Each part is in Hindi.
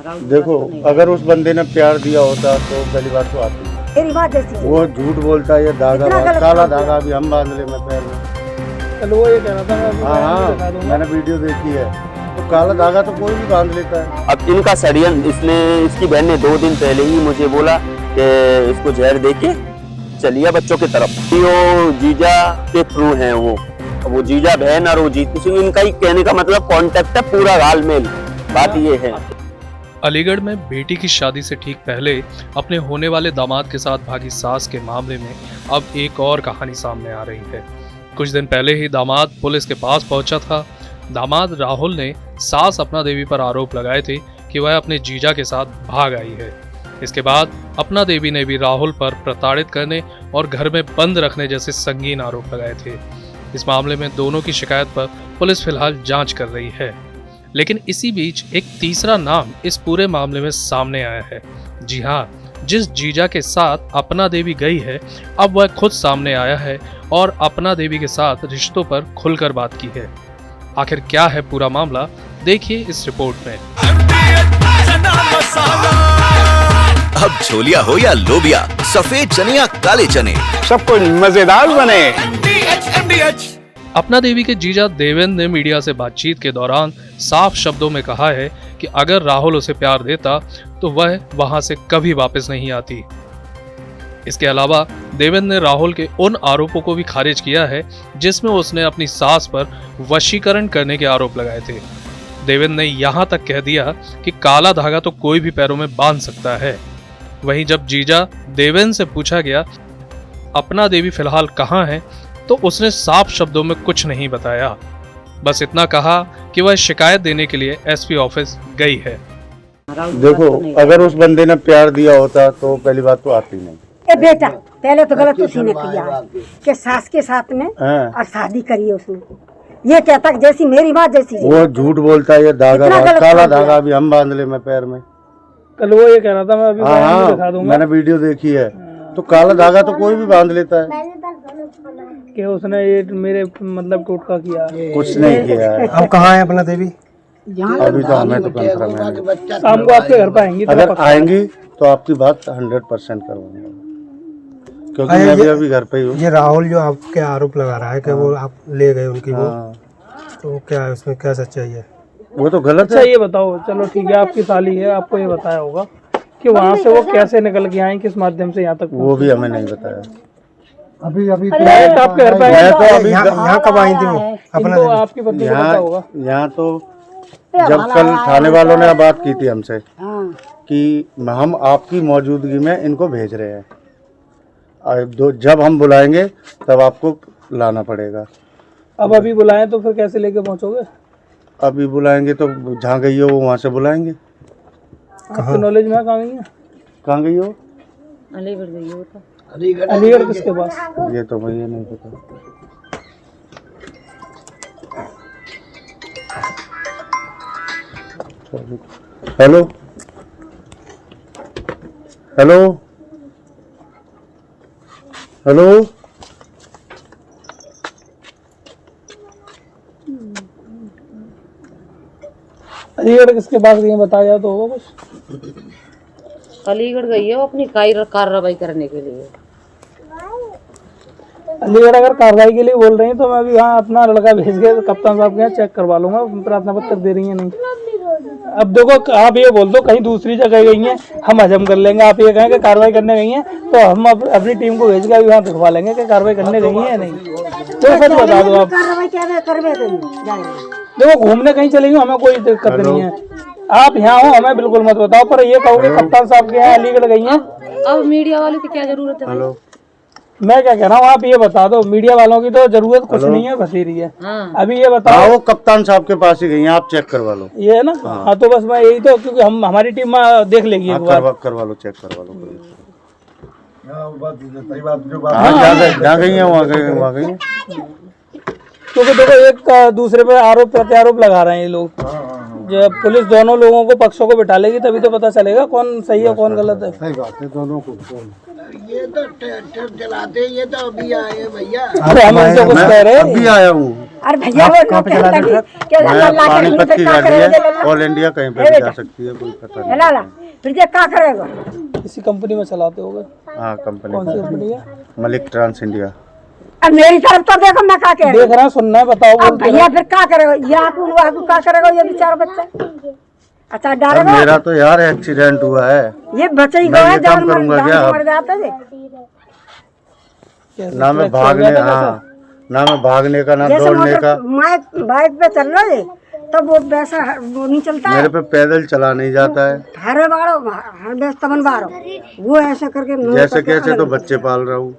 देखो अगर उस बंदे ने प्यार दिया होता तो पहली बात तो आती है। मेरी बात जैसी वो झूठ बोलता है, ये धागा काला धागा भी हम बांध ले मैं पैर में। चलो वो ये कह रहा था मैं हाँ मैंने वीडियो देखी है, तो काला धागा तो कोई भी बांध लेता है। अब इनका षड्यंत्र, इसकी बहन ने 2 दिन पहले ही मुझे बोला कि इसको जहर देके चलिए बच्चों की तरफ। वो जीजा के थ्रू हैं, वो जीजा बहन और वो जीतू सिंह, इनका ही कहने का मतलब कांटेक्ट है, पूरा घालमेल। बात ये है। अलीगढ़ में बेटी की शादी से ठीक पहले अपने होने वाले दामाद के साथ भागी सास के मामले में अब एक और कहानी सामने आ रही है। कुछ दिन पहले ही दामाद पुलिस के पास पहुंचा था। दामाद राहुल ने सास अपना देवी पर आरोप लगाए थे कि वह अपने जीजा के साथ भाग आई है। इसके बाद अपना देवी ने भी राहुल पर प्रताड़ित करने और घर में बंद रखने जैसे संगीन आरोप लगाए थे। इस मामले में दोनों की शिकायत पर पुलिस फिलहाल जांच कर रही है। लेकिन इसी बीच एक तीसरा नाम इस पूरे मामले में सामने आया है। जी हाँ, जिस जीजा के साथ अपना देवी गई है, अब वह खुद सामने आया है और अपना देवी के साथ रिश्तों पर खुलकर बात की है। आखिर क्या है पूरा मामला, देखिए इस रिपोर्ट में। अब छोलिया हो या लोबिया, सफेद चने या काले चने, सब कुछ मजेदार बने। अपना देवी के जीजा देवेंद्र ने मीडिया से बातचीत के दौरान साफ शब्दों में कहा है कि अगर राहुल उसे प्यार देता तो वह वहां से कभी वापस नहीं आती। इसके अलावा देवेंद्र ने राहुल के उन आरोपों को भी खारिज किया है जिसमें उसने अपनी सास पर वशीकरण करने के आरोप लगाए थे। देवेंद्र ने यहां तक कह दिया कि काला धागा तो कोई भी पैरों में बांध सकता है। वहीं जब जीजा देवेंद्र से पूछा गया अपना देवी फिलहाल कहां है, तो उसने साफ शब्दों में कुछ नहीं बताया। बस इतना कहा कि वह शिकायत देने के लिए एसपी ऑफिस गई है। देखो अगर उस बंदे ने प्यार दिया होता तो पहली बात तो आती नहीं। ए बेटा, पहले तो गलत उसी ने किया है कि सास के साथ में और शादी करी है उसने। ये कहता कि जैसी मेरी बात जैसी वो झूठ बोलता है, ये धागा काला धागा भी हम बांध ले मैं पैर में। कल वो ये कह रहा था मैं अभी दिखा दूंगा। मैंने वीडियो देखी है, तो काला धागा तो कोई भी बांध लेता है। कि उसने ये मेरे मतलब टोटका किया, कुछ नहीं किया है। अब कहाँ है अपना देवी? अभी तो हमें तो कंफर्म है। शाम को आपके घर पे आएंगी, अगर आएंगी तो आपकी बात 100% करवाऊंगा, क्योंकि मैं अभी घर पे ही हूँ। ये राहुल जो आपके आरोप लगा रहा है कि वो आप ले गए उनकी वो, तो क्या है उसमें क्या सच्चाई है? वो तो गलत अच्छा है। ये बताओ, चलो ठीक है आपकी साली है, आपको ये बताया होगा कि वहाँ से वो कैसे निकल के आए, किस माध्यम से यहाँ तक? वो भी हमें नहीं बताया। अभी डायरेक्ट आपके घर पे आए? तो अभी यहाँ कब आई थी वो? अपना तो आपकी पत्नी को पता होगा। यहाँ तो जब कल थाने वालों ने बात की थी हमसे कि हम आपकी मौजूदगी में इनको भेज रहे हैं, जब हम बुलाएंगे तब आपको लाना पड़ेगा। अब अभी बुलाएं तो फिर कैसे लेके पहुँचोगे? अभी बुलाएंगे तो जहाँ गई हो वो वहाँ से बुलाएंगे। आपके नॉलेज में कहाँ गई है? कहाँ गई हो? अलीगढ़ गई हो तो। अलीगढ़ किसके पास? ये तो मुझे नहीं पता। हेलो हेलो हेलो, अलीगढ़ किसके पास गई बताया तो होगा कुछ? अलीगढ़ गई है वो अपनी कार्रवाई करने के लिए। अलीगढ़ अगर कार्रवाई के लिए बोल रही हैं तो मैं अभी वहाँ अपना लड़का भेज के कप्तान साहब के यहाँ चेक करवा लूंगा, प्रार्थना पत्र दे रही है नहीं। अब देखो आप ये बोल दो कहीं दूसरी जगह गई हैं, हम हजम कर लेंगे। आप ये कहें कि कार्रवाई करने गई हैं तो हम अपनी टीम को भेज के अभी वहाँ दिखवा लेंगे कि कार्रवाई करने गई है या नहीं। तो सच बता दो आप। देखो घूमने कहीं चले गए, हमें कोई दिक्कत नहीं है। आप यहाँ हो हमें बिल्कुल मत बताओ, पर ये कहोगे कप्तान साहब के यहाँ अलीगढ़ गई हैं। अब मीडिया वालों की क्या जरूरत है? हेलो, मैं क्या कह रहा हूँ, आप ये बता दो, मीडिया वालों की तो जरूरत कुछ नहीं है, बसेरी है। अभी ये बताओ। वो कप्तान साहब के पास ही गई हैं, आप चेक करवा लो। ये है ना? हाँ तो बस मैं यही तो, क्योंकि हम हमारी टीम देख लेगी एक बार। करवा लो, चेक करवा लो। जहाँ गई है वहाँ गई हैं। क्योंकि देखो एक दूसरे पे आरोप प्रत्यारोप लगा रहे हैं ये लोग, जब पुलिस दोनों लोगों को पक्षों को बिठा लेगी तभी तो पता चलेगा कौन सही है कौन गलत है। सही बात है, दोनों को। ये तो ट्रैक्टर चलाते, ये तो अभी आए भैया। अरे हम उनसे कुछ कह रहे अभी आया हूँ। अरे भैया वो मैं पानीपत की गाड़ी है, ऑल इंडिया कहीं पे भी जा सकती है, कोई पता नहीं। लाला फिर ये क्या करेगा? किसी कंपनी में चलाते होगे? हाँ, कंपनी कौन सी कंपनी है? Malik trans India. अब मेरी तरफ तो देखो, मैं क्या कह रही देख रहा सुनना है, बताओ। अब भैया फिर क्या करेगा? या क्या करेगा ये बेचारा बच्चा? अच्छा अब डरेगा। मेरा तो यार एक्सीडेंट हुआ है, ये बच्चा ही मैं गया, ये काम जान करूंगा क्या? मर जाता है। ना मैं भागने, हाँ, ना मैं भागने का, ना जैसे दौड़ने का। बाइक पे चल रहे तब वो वैसा वो नहीं चलता है। मेरे पे पैदल चला नहीं जाता है। हरे बारो हर बेस तमन बारो वो ऐसे करके जैसे कैसे तो बच्चे पाल रहा हूँ।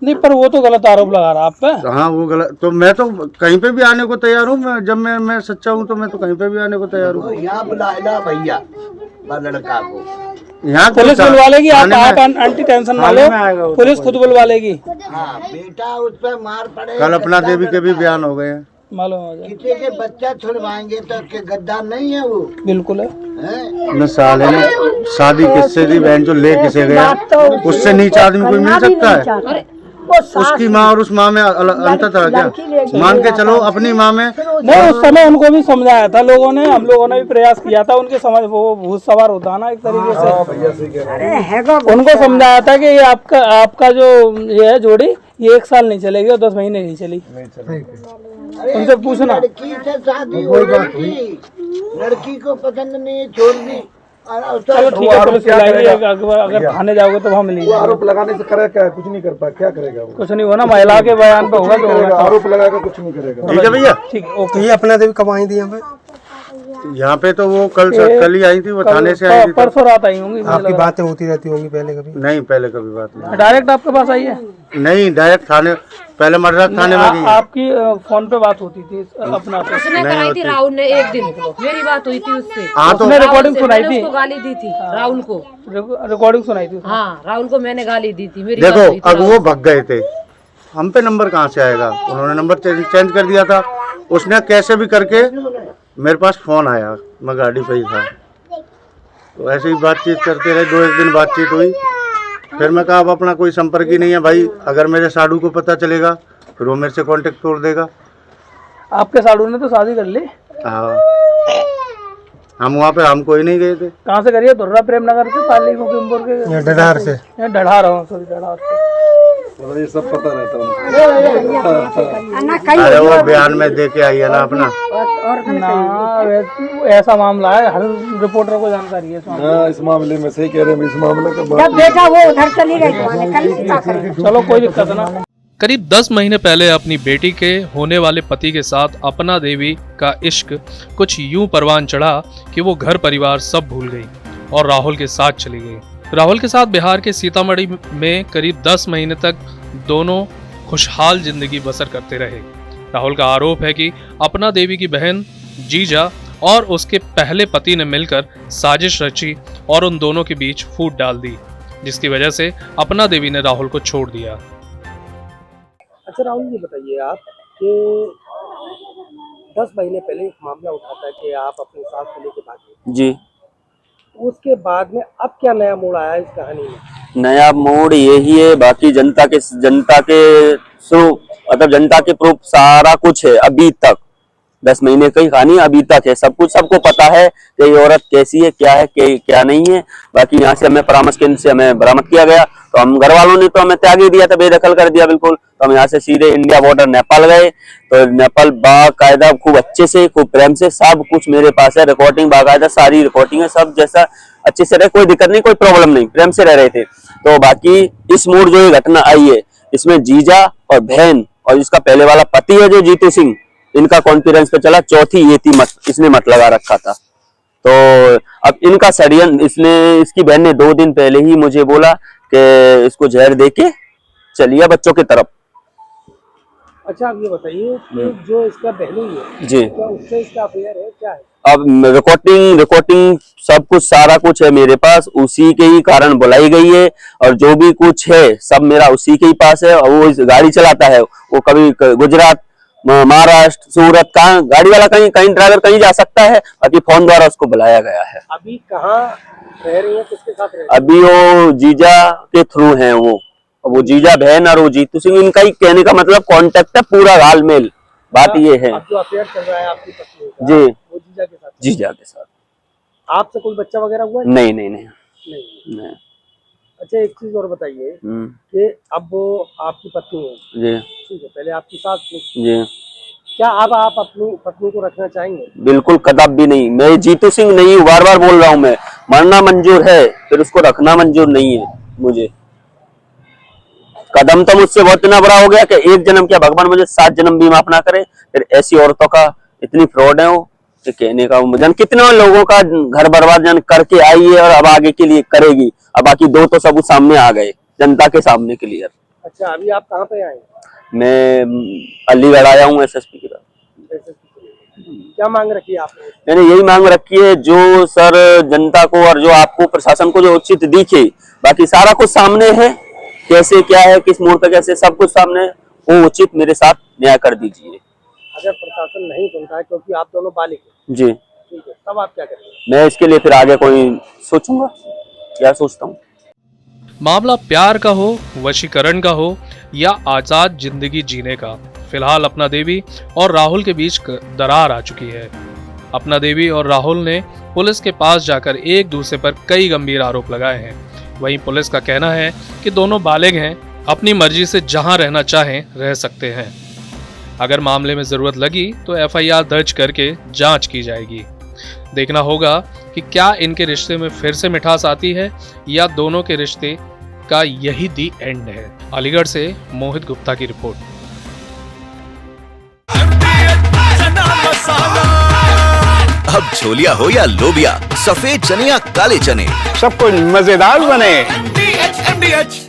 नहीं, पर वो तो गलत आरोप लगा रहा आप पे। हाँ, वो गलत। तो मैं तो कहीं पे भी आने को तैयार हूँ। मैं जब मैं सच्चा हूँ तो मैं तो कहीं पे भी आने को तैयार हूँ। यहाँ बुलाएगा भैया लड़का को, यहाँ पुलिस बुलवा लेगी। आप आंटी टेंशन ना लो, पुलिस खुद बुलवा लेगी। हाँ बेटा उस पर मार पड़े। कल अपना देवी के भी बयान हो गए हैं। मालूम हो जाए किसी के बच्चा छुड़वाएंगे तो के गद्दार नहीं है वो। बिल्कुल है। न साले ने शादी किससे दी, बहन जो ले किसे गया, उससे नीचा आदमी कोई मिल सकता है? उसकी माँ और उस माँ में अंतर था क्या? मान के चलो अपनी माँ में। नहीं, उस समय उनको भी समझाया था लोगों ने, हम लोगों ने भी प्रयास किया था उनके समझ, वो भूत सवार होता है ना एक तरीके से। उनको समझाया था कि ये आपका जो ये है जोड़ी, ये 1 साल नहीं चलेगी और 10 महीने नहीं चली। उनसे पूछना। लड़की से शादी हो गई, लड़की को पसंद नहीं, छोड़ दी। चलो ठीक है, पुलिस बुलाएगी। अगर थाने जाओगे तो वहाँ मिलेगी। आरोप लगाने से करेगा क्या? कुछ नहीं कर पाया, क्या करेगा वो? कुछ नहीं होना, महिला के बयान पे होगा तो आरोप लगाकर कुछ नहीं करेगा। ठीक है भैया, ठीक है, ओके। ये अपना देवी कब आई थी यहाँ पे? यहाँ पे तो वो कल ही आई थी, वो थाने से आई थी। परसों रात आई होंगी। आपकी बातें होती रहती होंगी पहले कभी? नहीं, पहले कभी बात नहीं। डायरेक्ट आपके पास आई है? नहीं, डायरेक्ट थाने, पहले मर्दाक थाने में गई। आपकी फोन पे बात होती थी अपना? उसने कराई थी राहुल ने, एक दिन मेरी बात हुई थी उससे। हाँ, तो उसने रिकॉर्डिंग सुनाई थी, उसको गाली दी थी राहुल को। रिकॉर्डिंग सुनाई थी। हाँ, राहुल को मैंने गाली दी थी। मेरी देखो, बात हुई थी अब वो भग गए थे, हम पे नंबर कहाँ से आएगा? उन्होंने नंबर चेंज कर दिया था। उसने कैसे भी करके मेरे पास फोन आया, मैं गाड़ी पे ही था, तो ऐसे ही बातचीत करते रहे। 2-1 दिन बातचीत हुई, फिर मैं कहा अब अपना कोई संपर्क ही नहीं है भाई, अगर मेरे साडू को पता चलेगा फिर वो मेरे से कांटेक्ट तोड़ देगा। आपके साडू ने तो शादी कर ली। हाँ, हम वहाँ पे हम कोई नहीं गए थे। कहाँ से करिए? धुर्रा प्रेम नगर से, पाली मुखिमपुर के डडार से। डढ़ार हो, सॉरी डढ़ार से। ये सब पता रहता है। अरे वो बयान में दे के आई है ना अपना। ना, ऐसा मामला है, हर रिपोर्टर को जानकारी है इस मामले में। सही कह रहे हैं, इस मामले का जब देखा वो उधर चली गई। चलो कोई दिक्कत ना। करीब 10 महीने पहले अपनी बेटी के होने वाले पति के साथ अपना देवी का इश्क कुछ यूं परवान चढ़ा कि वो घर परिवार सब भूल गई और राहुल के साथ चली गई। राहुल के साथ बिहार के सीतामढ़ी में करीब 10 महीने तक दोनों खुशहाल जिंदगी बसर करते रहे। राहुल का आरोप है कि अपना देवी की बहन जीजा और उसके पहले पति ने मिलकर साजिश रची और उन दोनों के बीच फूट डाल दी, जिसकी वजह से अपना देवी ने राहुल को छोड़ दिया। अच्छा राहुल, ये बताइए आप कि 10 महीने पहले एक मामला उठा था कि आप अपनी सास को लेकर भागे जी। उसके बाद में अब क्या नया मोड़ आया इस कहानी में? नया मोड़ यही है, बाकी जनता के मतलब जनता के प्रूफ सारा कुछ है अभी तक। 10 महीने की कहानी अभी तक है, सब कुछ सबको पता है कि ये औरत कैसी है, क्या है, क्या नहीं है। बाकी यहाँ से हमें परामर्श केंद्र से हमें बरामद किया गया, तो हम घर वालों ने तो हमें त्याग ही दिया था, बेदखल कर दिया बिल्कुल। तो हम यहाँ से सीधे इंडिया बॉर्डर नेपाल गए, तो नेपाल बाकायदा खूब अच्छे से, खूब प्रेम से, सब कुछ मेरे पास है, रिकॉर्डिंग बाकायदा सारी रिकॉर्डिंग है, सब जैसा अच्छे से रहे, कोई दिक्कत नहीं, कोई प्रॉब्लम नहीं, प्रेम से रह रहे थे। तो बाकी इस मोड़ जो ये घटना आई है, इसमें जीजा और बहन और इसका पहले वाला पति है जो जीतू सिंह, इनका कॉन्फ्रेंस पे चला, चौथी ये थी इसने मत लगा रखा था। तो अब इनका षड्यंत्र, इसकी बहन ने 2 दिन पहले ही मुझे बोला कि इसको जहर देके चलिए बच्चों की तरफ। अच्छा आप ये बताइए कि जो इसका बहनी है जी, क्या उससे इसका अफेयर है, क्या है? अब रिकॉर्डिंग सब कुछ सारा कुछ है मेरे पास, उसी के ही कारण बुलाई गई है, और जो भी कुछ है सब मेरा उसी के ही पास है। और वो गाड़ी चलाता है, वो कभी गुजरात महाराष्ट्र, सूरत, कहाँ गाड़ी वाला कहीं कहीं ड्राइवर कहीं जा सकता है, बाकी फोन द्वारा उसको बुलाया गया है। अभी कहाँ रह रही है, किसके साथ रह रही है? अभी वो जीजा के थ्रू हैं, वो जीजा बहन और वो जीतू सिंह, इनका ही कहने का मतलब कांटेक्ट है, पूरा घालमेल बात ये है। अब जो अफेयर चल रहा है आपकी पत्नी का, जी, वो जीजा के साथ? जीजा के साथ। आपसे कोई बच्चा वगैरह हुआ है? नहीं नहीं नहीं नहीं। अच्छा, एक चीज और बताइए हम्म, कि अब वो आपकी पत्नी है, जी ठीक है, पहले आपकी सास थी, जी, क्या अब आप अपनी पत्नी को रखना चाहेंगे? बिल्कुल कदाप भी नहीं। मैं जीतू सिंह नहीं हूँ, बार बार बोल रहा हूँ, मैं मरना मंजूर है, फिर उसको रखना मंजूर नहीं है मुझे। कदम तो मुझसे बहुत इतना बड़ा हो गया कि एक जन्म क्या, भगवान मुझे 7 जन्म भी माफ ना करे। फिर ऐसी औरतों का इतनी फ्रॉड है वो कि कहने का जन कितने लोगों का घर बर्बाद जन करके आई है और अब आगे के लिए करेगी। अब बाकी 2 तो सब सामने आ गए, जनता के सामने क्लियर। अच्छा, अभी आप कहाँ पे आए? मैं अलीगढ़ आया हूँ SSP की तरफ। क्या मांग रखी है आपने? मैंने यही मांग रखी है, जो सर जनता को और जो आपको प्रशासन को जो उचित दिखे, बाकी सारा कुछ सामने है, कैसे क्या है, किस मोड़ पर कैसे, सब कुछ सामने है, वो उचित मेरे साथ न्याय कर दीजिए। अगर प्रशासन नहीं सुनता है, क्योंकि आप दोनों बालिग हैं, जी, ठीक है, तब आप क्या करेंगे? मैं इसके लिए फिर आगे कोई सोचूंगा, क्या सोचता हूँ। मामला प्यार का हो, वशीकरण का हो या आजाद जिंदगी जीने का, फिलहाल अपना देवी और राहुल के बीच दरार आ चुकी है। अपना देवी और राहुल ने पुलिस के पास जाकर एक दूसरे पर कई गंभीर आरोप लगाए हैं। वहीं पुलिस का कहना है कि दोनों बालिग हैं, अपनी मर्जी से जहां रहना चाहें रह सकते हैं। अगर मामले में जरूरत लगी तो FIR दर्ज करके जांच की जाएगी। देखना होगा कि क्या इनके रिश्ते में फिर से मिठास आती है या दोनों के रिश्ते का यही दी एंड है। अलीगढ़ से मोहित गुप्ता की रिपोर्ट। अब छोलिया हो या लोबिया, सफेद चने या काले चने, सबको मजेदार बने। MDH